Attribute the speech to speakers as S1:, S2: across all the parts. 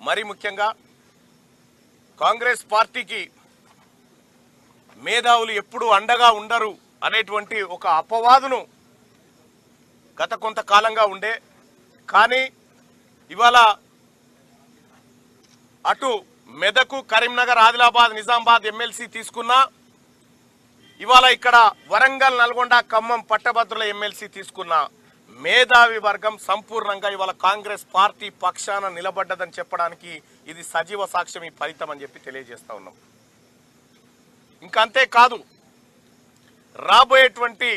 S1: మరి ముఖ్యంగా కాంగ్రెస్ పార్టీకి మేధావులు ఎప్పుడూ అండగా ఉండరు అనేటువంటి ఒక అపవాదును గత కొంతకాలంగా ఉండే, కానీ ఇవాళ అటు మెదకు, కరీంనగర్, ఆదిలాబాద్, నిజామాబాద్ ఎమ్మెల్సీ తీసుకున్నా, ఇవాళ ఇక్కడ వరంగల్, నల్గొండ, ఖమ్మం పట్టభద్రుల ఎమ్మెల్సీ తీసుకున్నా మేధావి వర్గం సంపూర్ణంగా ఇవాళ కాంగ్రెస్ పార్టీ పక్షాన నిలబడ్డదని చెప్పడానికి ఇది సజీవ సాక్ష్యం, ఈ ఫలితం అని చెప్పి తెలియజేస్తా ఉన్నాం. ఇంకా అంతేకాదు, రాబోయేటువంటి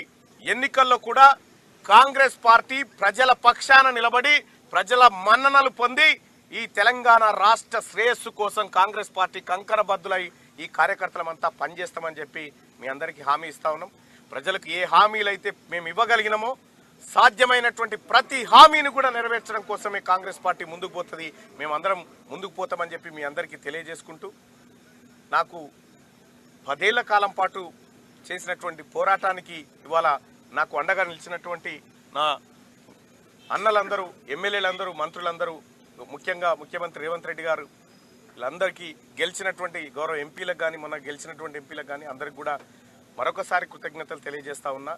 S1: ఎన్నికల్లో కూడా కాంగ్రెస్ పార్టీ ప్రజల పక్షాన నిలబడి ప్రజల మన్ననలు పొంది ఈ తెలంగాణ రాష్ట్ర శ్రేయస్సు కోసం కాంగ్రెస్ పార్టీ కంకణబద్దులై ఈ కార్యకర్తలమంతా పనిచేస్తామని చెప్పి మీ అందరికీ హామీ ఇస్తా ఉన్నాం. ప్రజలకు ఏ హామీలైతే మేము ఇవ్వగలిగినామో సాధ్యమైనటువంటి ప్రతి హామీని కూడా నెరవేర్చడం కోసమే కాంగ్రెస్ పార్టీ ముందుకు పోతుంది, మేమందరం ముందుకు పోతామని చెప్పి మీ అందరికీ తెలియజేసుకుంటూ, నాకు 10 ఏళ్ల కాలం పాటు చేసినటువంటి పోరాటానికి ఇవాళ నాకు అండగా నిలిచినటువంటి నా అన్నలందరూ, ఎమ్మెల్యేలందరూ, మంత్రులందరూ, ముఖ్యంగా ముఖ్యమంత్రి రేవంత్ రెడ్డి గారు, వీళ్ళందరికీ గెలిచినటువంటి గౌరవ ఎంపీలకు కానీ మొన్న గెలిచినటువంటి ఎంపీలకు కానీ అందరికి కూడా మరొకసారి కృతజ్ఞతలు తెలియజేస్తా ఉన్నా.